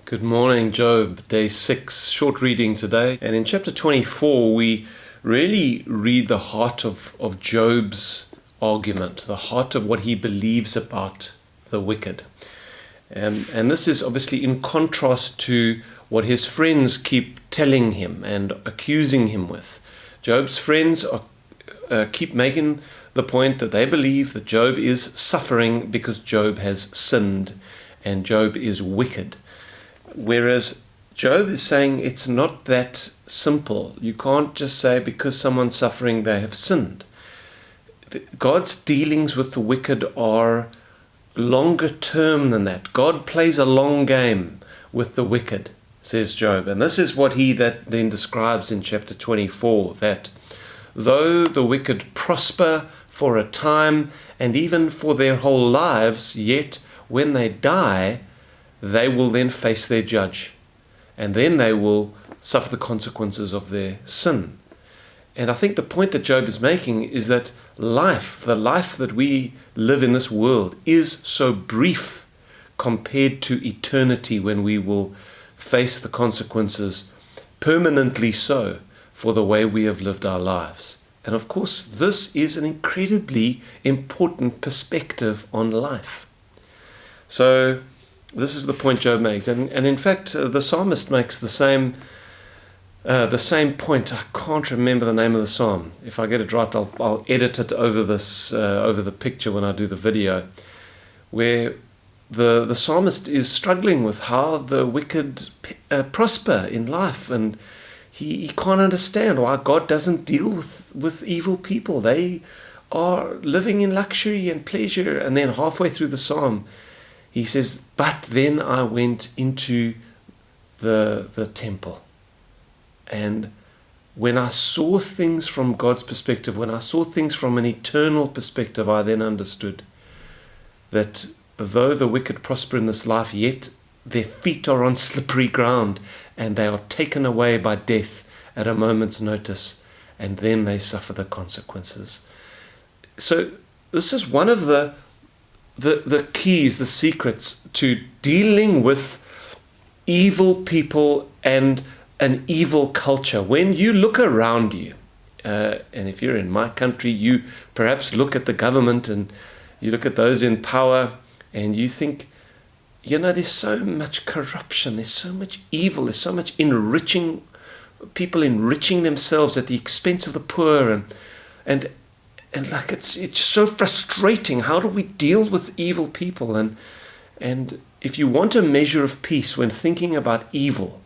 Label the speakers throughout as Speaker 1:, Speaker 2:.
Speaker 1: Good morning, Job, day 6, short reading today. And in chapter 24, we really read the heart of Job's argument, the heart of what he believes about the wicked. And this is obviously in contrast to what his friends keep telling him and accusing him with. Job's friends keep making the point that they believe that Job is suffering because Job has sinned and Job is wicked. Whereas Job is saying it's not that simple. You can't just say because someone's suffering they have sinned. God's dealings with the wicked are longer term than that. God plays a long game with the wicked, says Job. And this is what he then describes in chapter 24, that though the wicked prosper for a time and even for their whole lives, yet when they die, they will then face their judge, and then they will suffer the consequences of their sin. And I think the point that Job is making is that the life that we live in this world, is so brief compared to eternity, when we will face the consequences permanently so for the way we have lived our lives. And of course, this is an incredibly important perspective on life. So this is the point Job makes, and in fact, the psalmist makes the same point. I can't remember the name of the psalm. If I get it right, I'll edit it over the picture when I do the video, where the psalmist is struggling with how the wicked prosper in life, and he can't understand why God doesn't deal with evil people. They are living in luxury and pleasure, and then halfway through the psalm, he says, but then I went into the temple. And when I saw things from God's perspective, when I saw things from an eternal perspective, I then understood that though the wicked prosper in this life, yet their feet are on slippery ground, and they are taken away by death at a moment's notice, and then they suffer the consequences. So this is one of the keys, the secrets to dealing with evil people and an evil culture. When you look around you, and if you're in my country, you perhaps look at the government and you look at those in power and you think, there's so much corruption, there's so much evil, there's so much people enriching themselves at the expense of the poor, and like it's so frustrating. How do we deal with evil people? And if you want a measure of peace when thinking about evil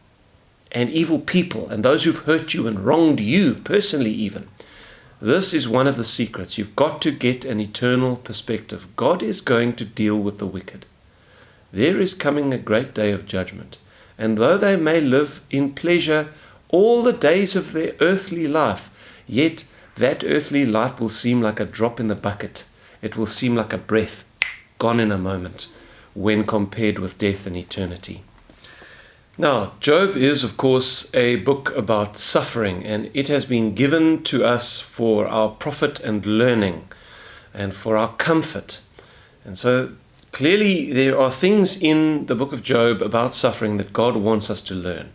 Speaker 1: and evil people and those who've hurt you and wronged you personally even, this is one of the secrets. You've got to get an eternal perspective. God is going to deal with the wicked. There is coming a great day of judgment. And though they may live in pleasure all the days of their earthly life, yet that earthly life will seem like a drop in the bucket. It will seem like a breath, gone in a moment, when compared with death and eternity. Now, Job is, of course, a book about suffering, and it has been given to us for our profit and learning, and for our comfort. And so, clearly, there are things in the book of Job about suffering that God wants us to learn.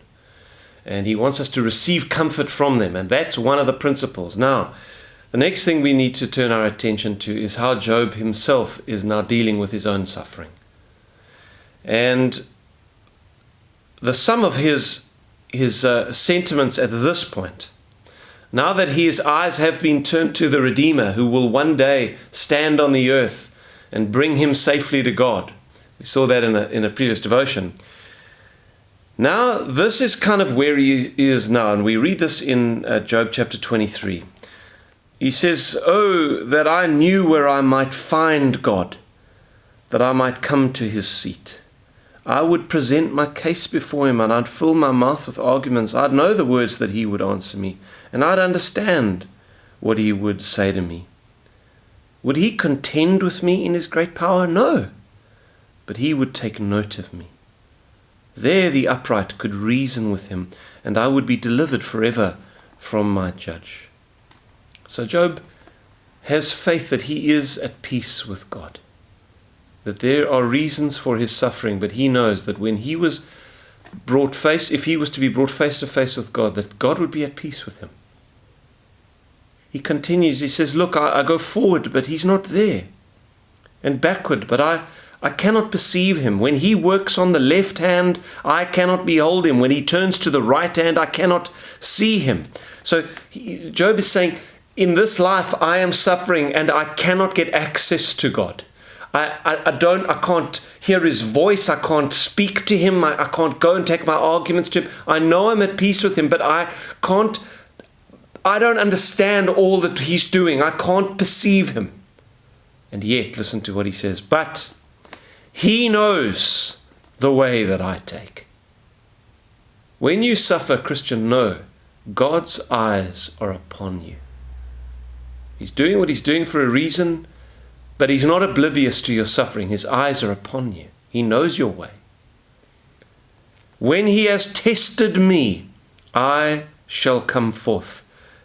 Speaker 1: And he wants us to receive comfort from them. And that's one of the principles. Now, the next thing we need to turn our attention to is how Job himself is now dealing with his own suffering. And the sum of his sentiments at this point, now that his eyes have been turned to the Redeemer, who will one day stand on the earth and bring him safely to God. We saw that in a previous devotion. Now, this is kind of where he is now, and we read this in Job chapter 23. He says, "Oh, that I knew where I might find God, that I might come to his seat. I would present my case before him, and I'd fill my mouth with arguments. I'd know the words that he would answer me, and I'd understand what he would say to me. Would he contend with me in his great power? No, but he would take note of me. There the upright could reason with him, and I would be delivered forever from my judge." So Job has faith that he is at peace with God, that there are reasons for his suffering, but he knows that when he was if he was to be brought face to face with God, that God would be at peace with him. He continues, he says, look, I go forward, but he's not there. And backward, but I cannot perceive him. When he works on the left hand, I cannot behold him. When he turns to the right hand, I cannot see him. So Job is saying, in this life, I am suffering and I cannot get access to God. I can't hear his voice. I can't speak to him. I can't go and take my arguments to him. I know I'm at peace with him, but I don't understand all that he's doing. I can't perceive him. And yet, listen to what he says, but he knows the way that I take. When you suffer, Christian, know God's eyes are upon you. He's doing what he's doing for a reason, but he's not oblivious to your suffering. His eyes are upon you. He knows your way. When he has tested me, I shall come forth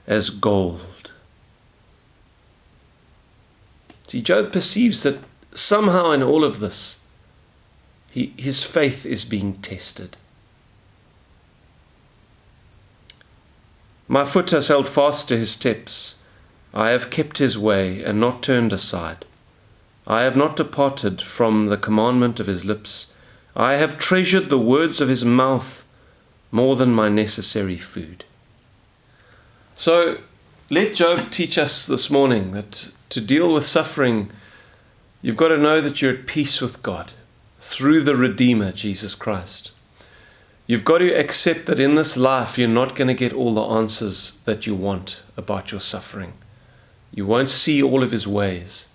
Speaker 1: as gold. See, Job perceives that somehow in all of this, his faith is being tested. My foot has held fast to his steps. I have kept his way and not turned aside. I have not departed from the commandment of his lips. I have treasured the words of his mouth more than my necessary food. So let Job teach us this morning that to deal with suffering, you've got to know that you're at peace with God through the Redeemer, Jesus Christ. You've got to accept that in this life, you're not going to get all the answers that you want about your suffering. You won't see all of his ways.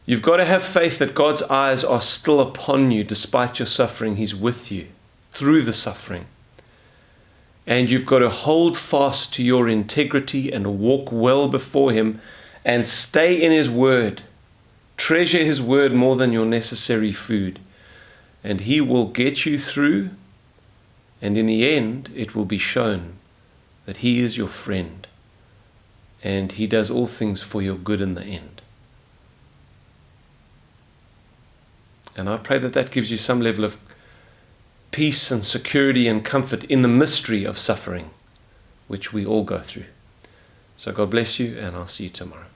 Speaker 1: You've got to have faith that God's eyes are still upon you despite your suffering. He's with you through the suffering. And you've got to hold fast to your integrity and walk well before him and stay in his word. Treasure his word more than your necessary food. And he will get you through. And in the end, it will be shown that he is your friend. And he does all things for your good in the end. And I pray that that gives you some level of peace and security and comfort in the mystery of suffering, which we all go through. So God bless you, and I'll see you tomorrow.